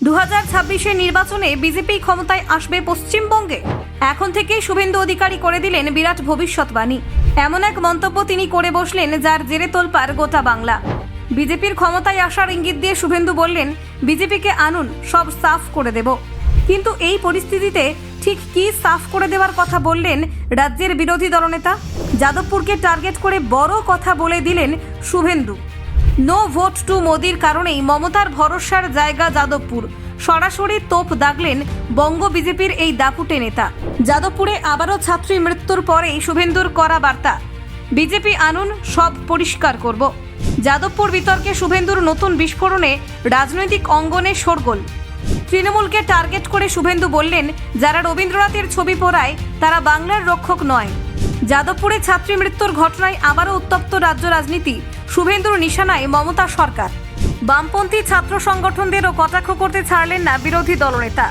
2026 নির্বাচনে বিজেপি ক্ষমতায় আসবে পশ্চিমবঙ্গে। এখন থেকেই শুভেন্দু অধিকারী করে দিলেন বিরাট ভবিষ্যৎবাণী। এমন এক মন্তব্য তিনি করে বসলেন যার জেরে তোলপাড় গোটা বাংলা। বিজেপির ক্ষমতায় আসার ইঙ্গিত দিয়ে শুভেন্দু বললেন, বিজেপিকে আনুন, সব সাফ করে দেব। কিন্তু এই পরিস্থিতিতে ঠিক কি সাফ করে দেওয়ার কথা বললেন রাজ্যের বিরোধী দলনেতা? যাদবপুরকে টার্গেট করে বড় কথা বলে দিলেন শুভেন্দু। নো ভোট টু মোদির কারণেই মমতার ভরসার জায়গা যাদবপুর। সরাসরি তোপ দাগলেন বঙ্গ বিজেপির এই দাপুটে নেতা। যাদবপুরে আবারও ছাত্রী মৃত্যুর পরেই শুভেন্দুর করা বার্তা, বিজেপি আনুন, সব পরিষ্কার করব। যাদবপুর বিতর্কে শুভেন্দুর নতুন বিস্ফোরণে রাজনৈতিক অঙ্গনে শোরগোল। তৃণমূলকে টার্গেট করে শুভেন্দু বললেন, যারা রবীন্দ্রনাথের ছবি পোড়ায় তারা বাংলার রক্ষক নয়। যাদবপুরে ছাত্রী মৃত্যুর ঘটনায় আবারও উত্তপ্ত রাজ্য রাজনীতি। শুভেন্দুর নিশানায় মমতা সরকার। বামপন্থী ছাত্র সংগঠনদেরও কটাক্ষ করতে ছাড়লেন না বিরোধী দলনেতা।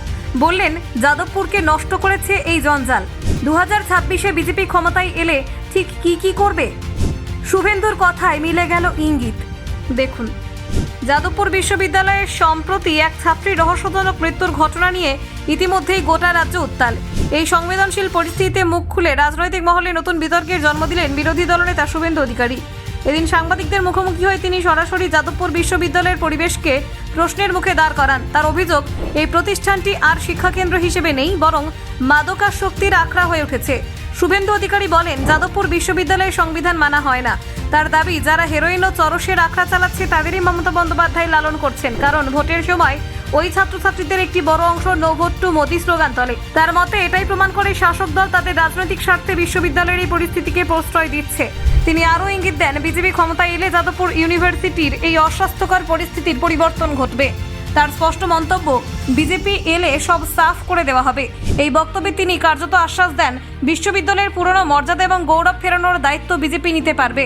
বললেন, যাদবপুরকে নষ্ট করেছে এই জঞ্জাল। 2026 বিজেপি ক্ষমতায় এলে ঠিক কি করবে? শুভেন্দুর কথায় মিলে গেল ইঙ্গিত। দেখুন, যাদবপুর বিশ্ববিদ্যালয়ের সম্প্রতি এক ছাত্রীর রহস্যজনক মৃত্যুর ঘটনা নিয়ে ইতিমধ্যেই গোটা রাজ্য উত্তাল। এই সংবেদনশীল পরিস্থিতিতে মুখ খুলে রাজনৈতিক মহলে নতুন বিতর্কের জন্ম দিলেন বিরোধী দলনেতা শুভেন্দু অধিকারী। এদিন সাংবাদিকদের মুখোমুখি হয়ে তিনি সরাসরি যাদবপুর বিশ্ববিদ্যালয়ের পরিবেশকে প্রশ্নের মুখে দাঁড় করান। তার অভিযোগ, এই প্রতিষ্ঠানটি আর শিক্ষাকেন্দ্র হিসেবে নেই, বরং মাদকাসক্তির আখড়া হয়ে উঠেছে। শুভেন্দু অধিকারী বলেন, যাদবপুর বিশ্ববিদ্যালয়ের সংবিধান মানা হয় না। তার দাবি, যারা হেরোইন ও চরসের আখড়া চালাচ্ছে তাদেরই মমতা বন্দ্যোপাধ্যায় লালন করছেন, কারণ ভোটের সময় ওই ছাত্রছাত্রীদের একটি বড় অংশ no vote to Modi slogan তোলে। তার মতে এটাই প্রমাণ করে শাসক দল তাদের রাজনৈতিক স্বার্থে বিশ্ববিদ্যালয়ের এই পরিস্থিতিকে প্রশ্রয় দিচ্ছে। তিনি আরও ইঙ্গিত দেন, বিজেপি ক্ষমতায় এলে যাদবপুর ইউনিভার্সিটির এই অস্বাস্থ্যকর পরিস্থিতির পরিবর্তন ঘটবে। তার স্পষ্ট মন্তব্য, বিজেপি এলে সব সাফ করে দেওয়া হবে। এই বক্তব্যে তিনি কার্যত আশ্বাস দেন, বিশ্ববিদ্যালয়ের পুরনো মর্যাদা এবং গৌরব ফেরানোর দায়িত্ব বিজেপি নিতে পারবে।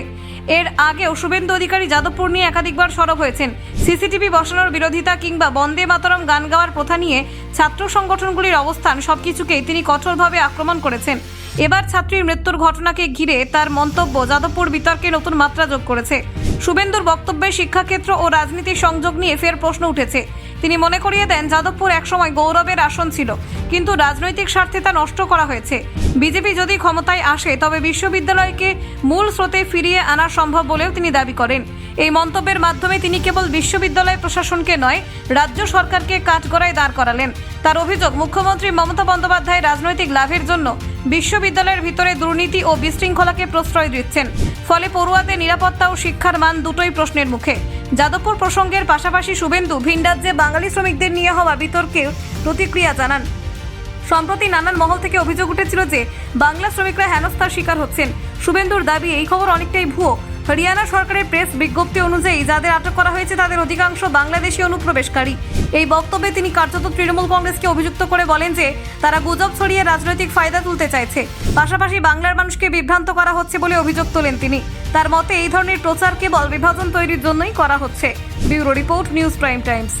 এর আগেও শুভেন্দু অধিকারী যাদবপুর নিয়ে একাধিকবার সরব হয়েছেন। সিসিটিভি বসানোর বিরোধিতা কিংবা বন্দে মাতরম গান গাওয়ার প্রথা নিয়ে ছাত্র সংগঠনগুলির অবস্থান সবকিছুকেই তিনি কঠোরভাবে আক্রমণ করেছেন। এবার ছাত্রীর মৃত্যুর ঘটনাকে ঘিরে তার মন্তব্য যাদবপুর বিতর্কে নতুন মাত্রা যোগ করেছে। শুভেন্দুর বক্তব্যে শিক্ষাক্ষেত্র ও রাজনীতির সংযোগ নিয়ে ফের প্রশ্ন উঠেছে। তিনি মনে করিয়ে দেন, যাদবপুর একসময় গৌরবের আসন ছিল, কিন্তু রাজনৈতিক স্বার্থে তা নষ্ট করা হয়েছে। বিজেপি যদি ক্ষমতায় আসে তবে বিশ্ববিদ্যালয়কে মূল স্রোতে ফিরিয়ে আনা সম্ভব বলেও তিনি দাবি করেন। এই মন্তব্যের মাধ্যমে তিনি কেবল বিশ্ববিদ্যালয় প্রশাসনকে নয়, রাজ্য সরকারকে কাঠগড়ায় দাঁড় করালেন। তার অভিযোগ, মুখ্যমন্ত্রী মমতা বন্দ্যোপাধ্যায় রাজনৈতিক লাভের জন্য বিশ্ববিদ্যালয়ের ভিতরে দুর্নীতি ও বিশৃঙ্খলাকে প্রশ্রয় দিচ্ছেন। ফলে পড়ুয়াদের নিরাপত্তা ও শিক্ষার মান দুটোই প্রশ্নের মুখে। যাদবপুর প্রসঙ্গের পাশাপাশি শুভেন্দু ভিন রাজ্যে বাঙালি শ্রমিকদের নিয়ে হওয়া বিতর্কে প্রতিক্রিয়া জানান। সম্প্রতি নানান মহল থেকে অভিযোগ উঠেছিল যে বাংলা শ্রমিকরা হেনস্থার শিকার হচ্ছেন। শুভেন্দুর দাবি, এই খবর অনেকটাই ভুয়ো। হরিয়ানা সরকারের প্রেস বিজ্ঞপ্তি অনুযায়ী যাদের আটক করা হয়েছে তাদের অধিকাংশ বাংলাদেশি অনুপ্রবেশকারী। এই বক্তব্যে তিনি কার্যত তৃণমূল কংগ্রেসকে অভিযুক্ত করে বলেন যে তারা গুজব ছড়িয়ে রাজনৈতিক ফায়দা তুলতে চাইছে। পাশাপাশি বাংলার মানুষকে বিভ্রান্ত করা হচ্ছে বলে অভিযোগ তোলেন তিনি। তার মতে এই ধরনের প্রচার কেবল বিভাজন তৈরির জন্যই করা হচ্ছে। Bureau report, news prime Times.